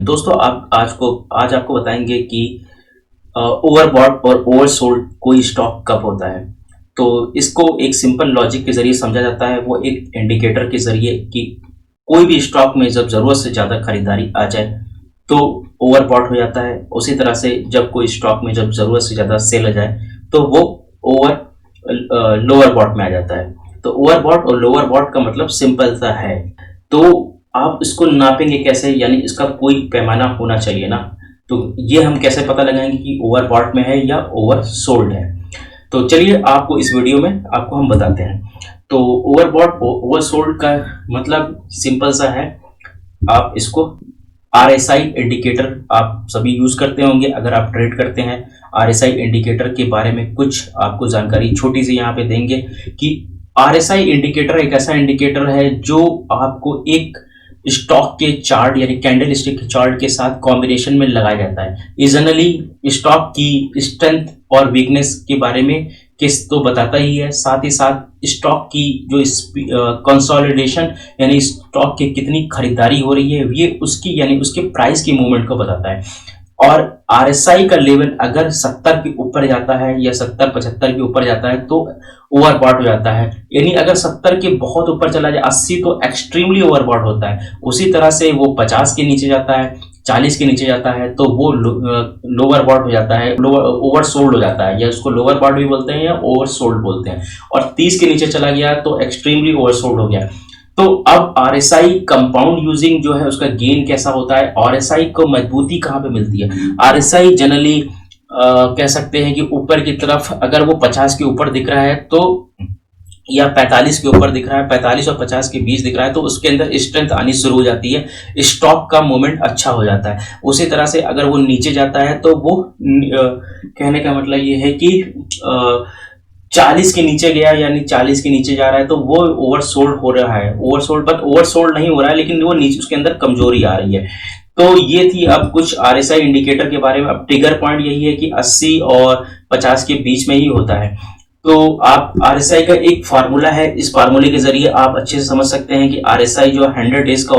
दोस्तों आप आज आपको बताएंगे कि ओवरबॉट और ओवरसोल्ड कोई स्टॉक कब होता है। तो इसको एक सिंपल लॉजिक के जरिए समझा जाता है, वो एक इंडिकेटर के जरिए कि कोई भी स्टॉक में जब ज़रूरत से ज़्यादा खरीदारी आ जाए तो ओवरबॉट हो जाता है। उसी तरह से जब कोई स्टॉक में जब ज़रूरत से ज़्यादा सेल आ जाए तो वो लोअर बॉट में आ जाता है। तो ओवरबॉट और लोअर बॉट का मतलब सिंपल सा है। तो आप इसको नापेंगे कैसे, यानी इसका कोई पैमाना होना चाहिए ना। तो ये हम कैसे पता लगाएंगे कि ओवरबॉट में है या ओवरसोल्ड है। तो चलिए आपको इस वीडियो में आपको हम बताते हैं। तो ओवरबॉट ओवरसोल्ड का मतलब सिंपल सा है। आप इसको RSI इंडिकेटर आप सभी यूज करते होंगे अगर आप ट्रेड करते हैं। RSI इंडिकेटर के बारे में कुछ आपको जानकारी छोटी सी यहाँ पे देंगे कि RSI इंडिकेटर एक ऐसा इंडिकेटर है जो आपको एक स्टॉक के चार्ट यानी कैंडल स्टिक के चार्ट के साथ कॉम्बिनेशन में लगाया जाता है। ये जनरली स्टॉक की स्ट्रेंथ और वीकनेस के बारे में किस तो बताता ही है, साथ ही साथ स्टॉक की जो कंसोलिडेशन यानी स्टॉक की कितनी खरीदारी हो रही है ये उसकी यानी उसके प्राइस की मूवमेंट को बताता है। और RSI का लेवल अगर 70 के ऊपर जाता है या 70-75 के ऊपर जाता है तो ओवरबॉट हो जाता है। यानी अगर 70 के बहुत ऊपर चला जाए 80 तो एक्सट्रीमली ओवरबॉट होता है। उसी तरह से वो 50 के नीचे जाता है, 40 के नीचे जाता है तो वो लोअर बॉट हो जाता है, ओवरसोल्ड हो जाता है, या उसको लोअर बॉट भी बोलते हैं या ओवरसोल्ड बोलते हैं। और 30 के नीचे चला गया तो एक्सट्रीमली ओवरसोल्ड हो गया। तो अब RSI कंपाउंड यूजिंग जो है उसका गेन कैसा होता है, RSI को मजबूती कहाँ पे मिलती है। RSI जनरली कह सकते हैं कि ऊपर की तरफ अगर वो 50 के ऊपर दिख रहा है तो या 45 के ऊपर दिख रहा है, 45 और 50 के बीच दिख रहा है तो उसके अंदर स्ट्रेंथ आनी शुरू हो जाती है, स्टॉक का मूवमेंट अच्छा हो जाता है। उसी तरह से अगर वो नीचे जाता है तो वो कहने का मतलब ये है कि 40 के नीचे गया यानी 40 के नीचे जा रहा है तो वो ओवरसोल्ड हो रहा है। ओवरसोल्ड नहीं हो रहा है लेकिन वो नीचे उसके अंदर कमजोरी आ रही है। तो ये थी अब कुछ RSI इंडिकेटर के बारे में। अब ट्रिगर पॉइंट यही है कि 80 और 50 के बीच में ही होता है। तो आप RSI का एक फार्मूला है, इस फार्मूले के जरिए आप अच्छे से समझ सकते हैं कि RSI जो 100 डेज का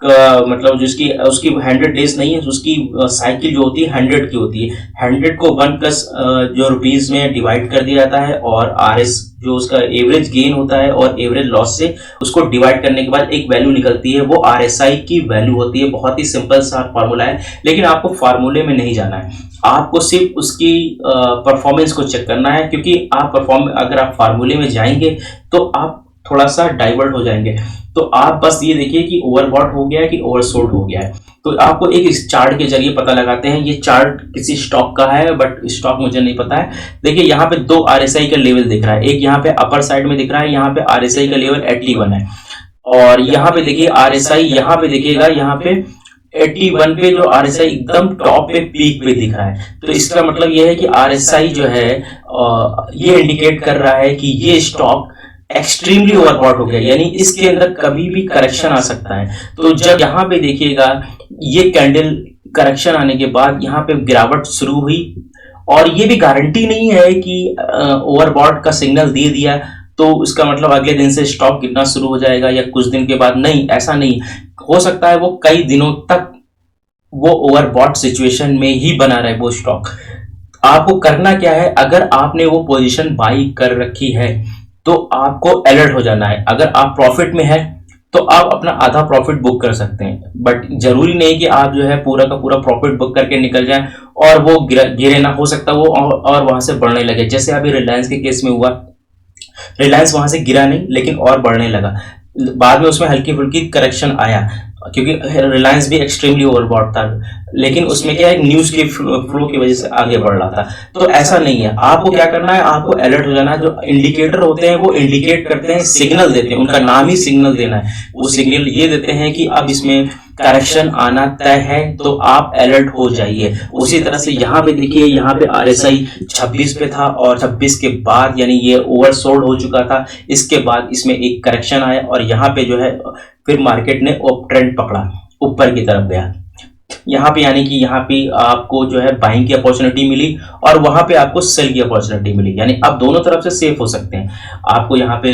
मतलब जिसकी उसकी 100 डेज नहीं है, उसकी साइकिल जो होती है 100 की होती है। 100 को 1 प्लस जो रुपीज में डिवाइड कर दिया जाता है और RS जो उसका एवरेज गेन होता है और एवरेज लॉस से उसको डिवाइड करने के बाद एक वैल्यू निकलती है, वो RSI की वैल्यू होती है। बहुत ही सिंपल सा फार्मूला है, लेकिन आपको फार्मूले में नहीं जाना है, आपको सिर्फ उसकी परफॉर्मेंस को चेक करना है। क्योंकि अगर आप फार्मूले में जाएंगे तो आप थोड़ा सा डाइवर्ट हो जाएंगे। तो आप बस ये देखिए कि ओवरबॉट हो गया है कि ओवरसोल्ड हो गया है। तो आपको एक इस चार्ट के जरिए पता लगाते हैं। ये चार्ट किसी स्टॉक का है बट स्टॉक मुझे नहीं पता है। देखिए यहाँ पे 2 RSI का लेवल दिख रहा है, एक यहाँ पे अपर साइड में दिख रहा है, यहाँ पे RSI का लेवल 81 है। और यहाँ पे देखिए RSI यहाँ पे देखिएगा, यहाँ पे 81 पे जो RSI एकदम टॉप पे पीक पे दिख रहा है। तो इसका मतलब यह है कि RSI जो है ये इंडिकेट कर रहा है कि ये स्टॉक एक्सट्रीमली ओवरबॉट हो गया, यानी इसके अंदर कभी भी करेक्शन आ सकता है। तो जब यहाँ पे देखिएगा ये कैंडल करेक्शन आने के बाद यहाँ पे गिरावट शुरू हुई और ये भी गारंटी नहीं है कि ओवरबॉट का सिग्नल दे दिया तो उसका मतलब अगले दिन से स्टॉक गिरना शुरू हो जाएगा या कुछ दिन के बाद, नहीं, ऐसा नहीं हो सकता है। वो कई दिनों तक वो ओवरबॉट सिचुएशन में ही बना रहे वो स्टॉक। आपको करना क्या है, अगर आपने वो पोजीशन बाई कर रखी है तो आपको अलर्ट हो जाना है। अगर आप प्रॉफिट में है तो आप अपना आधा प्रॉफिट बुक कर सकते हैं, बट जरूरी नहीं कि आप जो है पूरा का पूरा प्रॉफिट बुक करके निकल जाएं और वो गिरे ना। हो सकता है वो और वहां से बढ़ने लगे, जैसे अभी रिलायंस के केस में हुआ। रिलायंस वहां से गिरा नहीं लेकिन और बढ़ने लगा, बाद में उसमें हल्की फुल्की करेक्शन आया क्योंकि रिलायंस भी एक्सट्रीमली ओवरबॉट था, लेकिन उसमें क्या है न्यूज के फ्लो की वजह से आगे बढ़ रहा था। तो ऐसा नहीं है, आपको क्या करना है, आपको अलर्ट हो जाना है। जो इंडिकेटर होते हैं वो इंडिकेट करते हैं, सिग्नल देते हैं, उनका नाम ही सिग्नल देना है। वो सिग्नल ये देते हैं कि अब इसमें करेक्शन आना तय है तो आप अलर्ट हो जाइए। उसी तरह से यहाँ पे देखिए, यहाँ पे RSI 26 पे था और 26 के बाद यानी ये ओवरसोल्ड हो चुका था। इसके बाद इसमें एक करेक्शन आया और यहाँ पे जो है फिर मार्केट ने अप ट्रेंड पकड़ा, ऊपर की तरफ गया। यहाँ पे यानी कि यहाँ पे आपको जो है बाइंग की अपॉर्चुनिटी मिली और वहां पे आपको सेल की अपॉर्चुनिटी मिली, यानी आप दोनों तरफ से सेफ हो सकते हैं। आपको यहाँ पे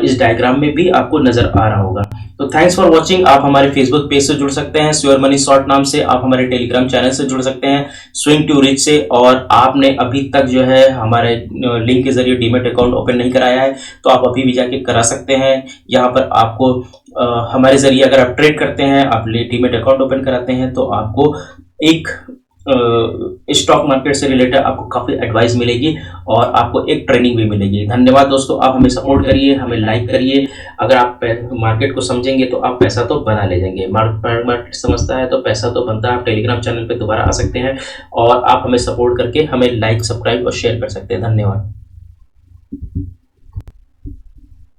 इस डायग्राम में भी आपको नजर आ रहा होगा। तो थैंक्स फॉर वॉचिंग। आप हमारे फेसबुक पेज से जुड़ सकते हैं श्योर मनी शॉर्ट नाम से, आप हमारे टेलीग्राम चैनल से जुड़ सकते हैं स्विंग टू रिच से, और आपने अभी तक जो है हमारे लिंक के जरिए डीमेट अकाउंट ओपन नहीं कराया है तो आप अभी भी जाके करा सकते हैं। यहाँ पर आपको हमारे जरिए अगर आप ट्रेड करते हैं, आप डीमेट अकाउंट ओपन कराते हैं तो आपको एक स्टॉक मार्केट से रिलेटेड आपको काफ़ी एडवाइस मिलेगी और आपको एक ट्रेनिंग भी मिलेगी। धन्यवाद दोस्तों, आप हमें सपोर्ट करिए, हमें लाइक करिए। अगर आप मार्केट को समझेंगे तो आप पैसा तो बना ले जाएंगे। मार्केट समझता है तो पैसा तो बनता है। आप टेलीग्राम चैनल पे दोबारा आ सकते हैं और आप हमें सपोर्ट करके हमें लाइक, सब्सक्राइब और शेयर कर सकते हैं। धन्यवाद।